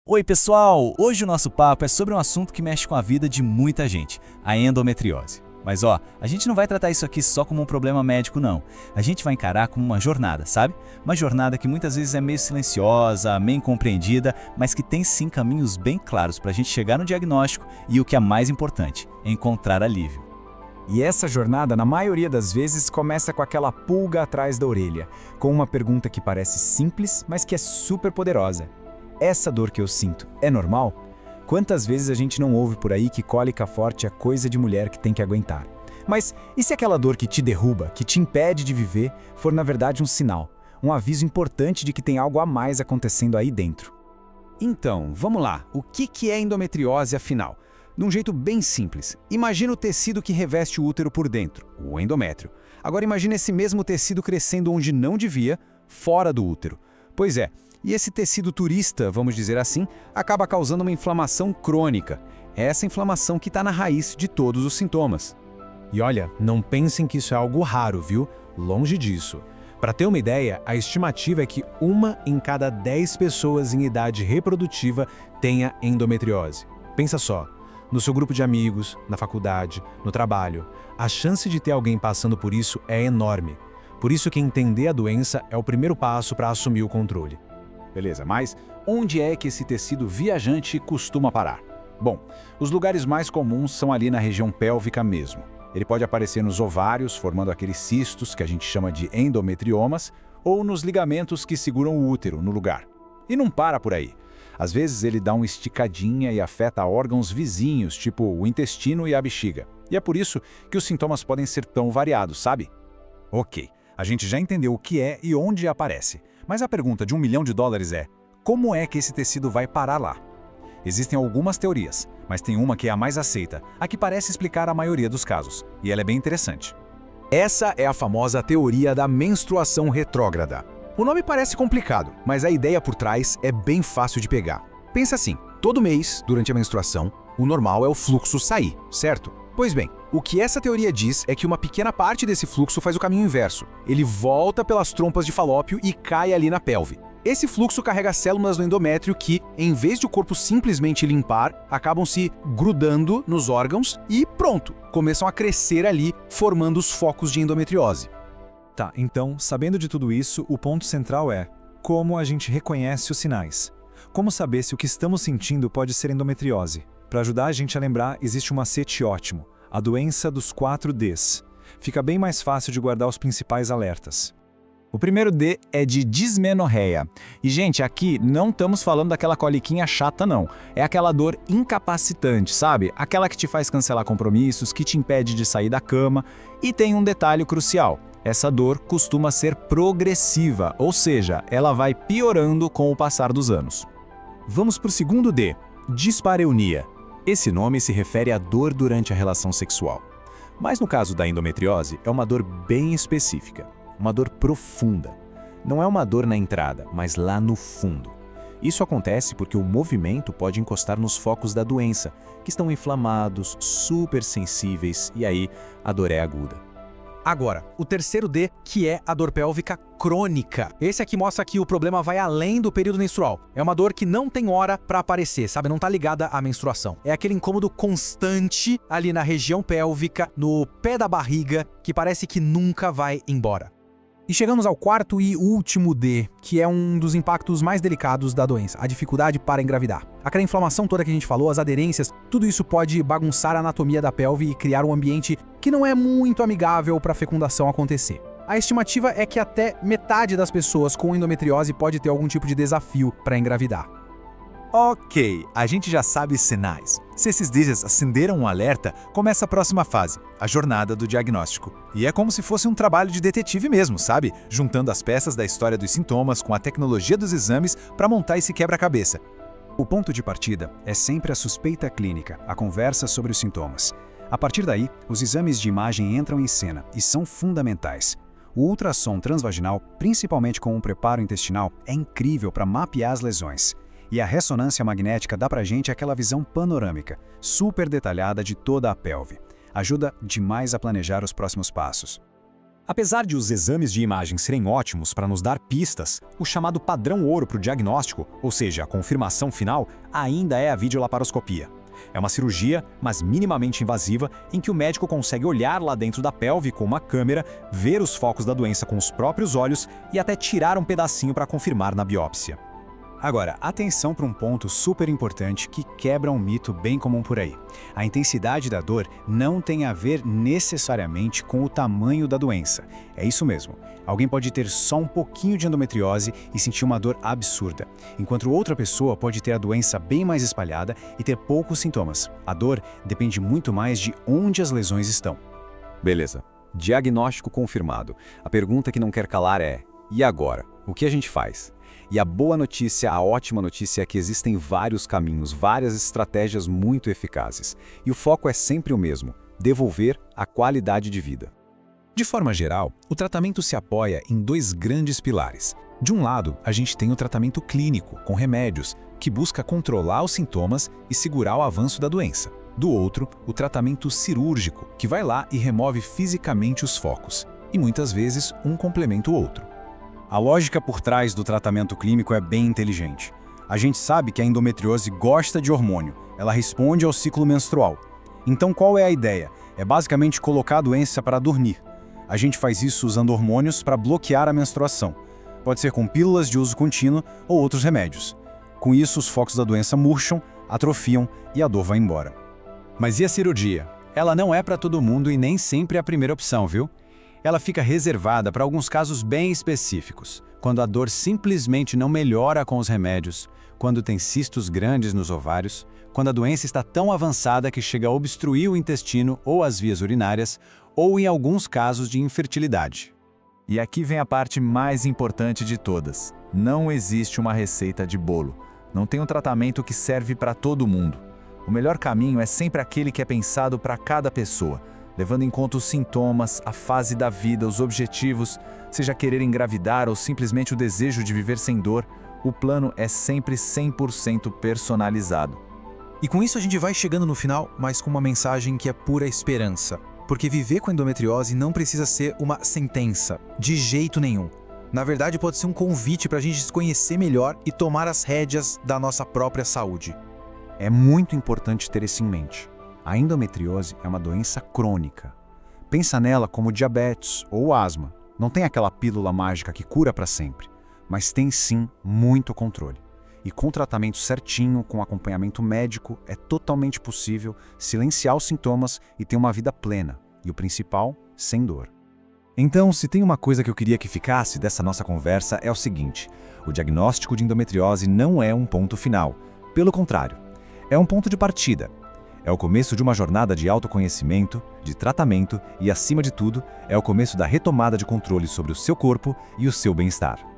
Oi pessoal, hoje o nosso papo é sobre um assunto que mexe com a vida de muita gente, a endometriose. Mas a gente não vai tratar isso aqui só como um problema médico não. A gente vai encarar como uma jornada, sabe? Uma jornada que muitas vezes é meio silenciosa, meio incompreendida, mas que tem sim caminhos bem claros para a gente chegar no diagnóstico e o que é mais importante, encontrar alívio. E essa jornada, na maioria das vezes, começa com aquela pulga atrás da orelha, com uma pergunta que parece simples, mas que é super poderosa. Essa dor que eu sinto é normal? Quantas vezes a gente não ouve por aí que cólica forte é coisa de mulher que tem que aguentar? Mas e se aquela dor que te derruba, que te impede de viver, for na verdade um sinal, um aviso importante de que tem algo a mais acontecendo aí dentro? Então, vamos lá. O que é endometriose afinal? De um jeito bem simples. Imagina o tecido que reveste o útero por dentro, o endométrio. Agora imagina esse mesmo tecido crescendo onde não devia, fora do útero. Pois é, e esse tecido turista, vamos dizer assim, acaba causando uma inflamação crônica. É essa inflamação que está na raiz de todos os sintomas. E olha, não pensem que isso é algo raro, viu? Longe disso. Para ter uma ideia, a estimativa é que 1 em cada 10 pessoas em idade reprodutiva tenha endometriose. Pensa só, no seu grupo de amigos, na faculdade, no trabalho, a chance de ter alguém passando por isso é enorme. Por isso que entender a doença é o primeiro passo para assumir o controle. Beleza, mas onde é que esse tecido viajante costuma parar? Bom, os lugares mais comuns são ali na região pélvica mesmo. Ele pode aparecer nos ovários, formando aqueles cistos que a gente chama de endometriomas, ou nos ligamentos que seguram o útero no lugar. E não para por aí. Às vezes ele dá uma esticadinha e afeta órgãos vizinhos, tipo o intestino e a bexiga. E é por isso que os sintomas podem ser tão variados, sabe? Ok, a gente já entendeu o que é e onde aparece. Mas a pergunta de $1 milhão é: como é que esse tecido vai parar lá? Existem algumas teorias, mas tem uma que é a mais aceita, a que parece explicar a maioria dos casos, e ela é bem interessante. Essa é a famosa teoria da menstruação retrógrada. O nome parece complicado, mas a ideia por trás é bem fácil de pegar. Pensa assim, todo mês, durante a menstruação, o normal é o fluxo sair, certo? Pois bem, o que essa teoria diz é que uma pequena parte desse fluxo faz o caminho inverso. Ele volta pelas trompas de Falópio e cai ali na pelve. Esse fluxo carrega células no endométrio que, em vez de o corpo simplesmente limpar, acabam se grudando nos órgãos e pronto, começam a crescer ali, formando os focos de endometriose. Tá, então, sabendo de tudo isso, o ponto central é como a gente reconhece os sinais. Como saber se o que estamos sentindo pode ser endometriose? Para ajudar a gente a lembrar, existe um macete ótimo, a doença dos 4 Ds. Fica bem mais fácil de guardar os principais alertas. O primeiro D é de dismenorreia. E, gente, aqui não estamos falando daquela coliquinha chata, não. É aquela dor incapacitante, sabe? Aquela que te faz cancelar compromissos, que te impede de sair da cama. E tem um detalhe crucial. Essa dor costuma ser progressiva, ou seja, ela vai piorando com o passar dos anos. Vamos para o segundo D, dispareunia. Esse nome se refere à dor durante a relação sexual. Mas no caso da endometriose, é uma dor bem específica, uma dor profunda. Não é uma dor na entrada, mas lá no fundo. Isso acontece porque o movimento pode encostar nos focos da doença, que estão inflamados, super sensíveis, e aí a dor é aguda. Agora, o terceiro D, que é a dor pélvica crônica. Esse aqui mostra que o problema vai além do período menstrual. É uma dor que não tem hora para aparecer, sabe? Não tá ligada à menstruação. É aquele incômodo constante ali na região pélvica, no pé da barriga, que parece que nunca vai embora. E chegamos ao quarto e último D, que é um dos impactos mais delicados da doença, a dificuldade para engravidar. Aquela inflamação toda que a gente falou, as aderências, tudo isso pode bagunçar a anatomia da pelve e criar um ambiente que não é muito amigável para a fecundação acontecer. A estimativa é que até metade das pessoas com endometriose pode ter algum tipo de desafio para engravidar. Ok, a gente já sabe sinais. Se esses dias acenderam um alerta, começa a próxima fase, a jornada do diagnóstico. E é como se fosse um trabalho de detetive mesmo, sabe? Juntando as peças da história dos sintomas com a tecnologia dos exames para montar esse quebra-cabeça. O ponto de partida é sempre a suspeita clínica, a conversa sobre os sintomas. A partir daí, os exames de imagem entram em cena e são fundamentais. O ultrassom transvaginal, principalmente com um preparo intestinal, é incrível para mapear as lesões. E a ressonância magnética dá pra gente aquela visão panorâmica, super detalhada de toda a pelve. Ajuda demais a planejar os próximos passos. Apesar de os exames de imagem serem ótimos para nos dar pistas, o chamado padrão ouro para o diagnóstico, ou seja, a confirmação final, ainda é a videolaparoscopia. É uma cirurgia, mas minimamente invasiva, em que o médico consegue olhar lá dentro da pelve com uma câmera, ver os focos da doença com os próprios olhos e até tirar um pedacinho para confirmar na biópsia. Agora, atenção para um ponto super importante que quebra um mito bem comum por aí. A intensidade da dor não tem a ver necessariamente com o tamanho da doença. É isso mesmo. Alguém pode ter só um pouquinho de endometriose e sentir uma dor absurda, enquanto outra pessoa pode ter a doença bem mais espalhada e ter poucos sintomas. A dor depende muito mais de onde as lesões estão. Beleza. Diagnóstico confirmado. A pergunta que não quer calar é: e agora? O que a gente faz? E a boa notícia, a ótima notícia é que existem vários caminhos, várias estratégias muito eficazes. E o foco é sempre o mesmo: devolver a qualidade de vida. De forma geral, o tratamento se apoia em dois grandes pilares. De um lado, a gente tem o tratamento clínico, com remédios, que busca controlar os sintomas e segurar o avanço da doença. Do outro, o tratamento cirúrgico, que vai lá e remove fisicamente os focos. E muitas vezes um complementa o outro. A lógica por trás do tratamento clínico é bem inteligente. A gente sabe que a endometriose gosta de hormônio, ela responde ao ciclo menstrual. Então qual é a ideia? É basicamente colocar a doença para dormir. A gente faz isso usando hormônios para bloquear a menstruação. Pode ser com pílulas de uso contínuo ou outros remédios. Com isso, os focos da doença murcham, atrofiam e a dor vai embora. Mas e a cirurgia? Ela não é para todo mundo e nem sempre é a primeira opção, viu? Ela fica reservada para alguns casos bem específicos, quando a dor simplesmente não melhora com os remédios, quando tem cistos grandes nos ovários, quando a doença está tão avançada que chega a obstruir o intestino ou as vias urinárias, ou em alguns casos de infertilidade. E aqui vem a parte mais importante de todas. Não existe uma receita de bolo. Não tem um tratamento que serve para todo mundo. O melhor caminho é sempre aquele que é pensado para cada pessoa, levando em conta os sintomas, a fase da vida, os objetivos, seja querer engravidar ou simplesmente o desejo de viver sem dor, o plano é sempre 100% personalizado. E com isso a gente vai chegando no final, mas com uma mensagem que é pura esperança. Porque viver com endometriose não precisa ser uma sentença, de jeito nenhum. Na verdade, pode ser um convite para a gente se conhecer melhor e tomar as rédeas da nossa própria saúde. É muito importante ter isso em mente. A endometriose é uma doença crônica. Pensa nela como diabetes ou asma. Não tem aquela pílula mágica que cura para sempre, mas tem sim muito controle. E com tratamento certinho, com acompanhamento médico, é totalmente possível silenciar os sintomas e ter uma vida plena. E o principal, sem dor. Então, se tem uma coisa que eu queria que ficasse dessa nossa conversa é o seguinte: o diagnóstico de endometriose não é um ponto final. Pelo contrário, é um ponto de partida. É o começo de uma jornada de autoconhecimento, de tratamento e, acima de tudo, é o começo da retomada de controle sobre o seu corpo e o seu bem-estar.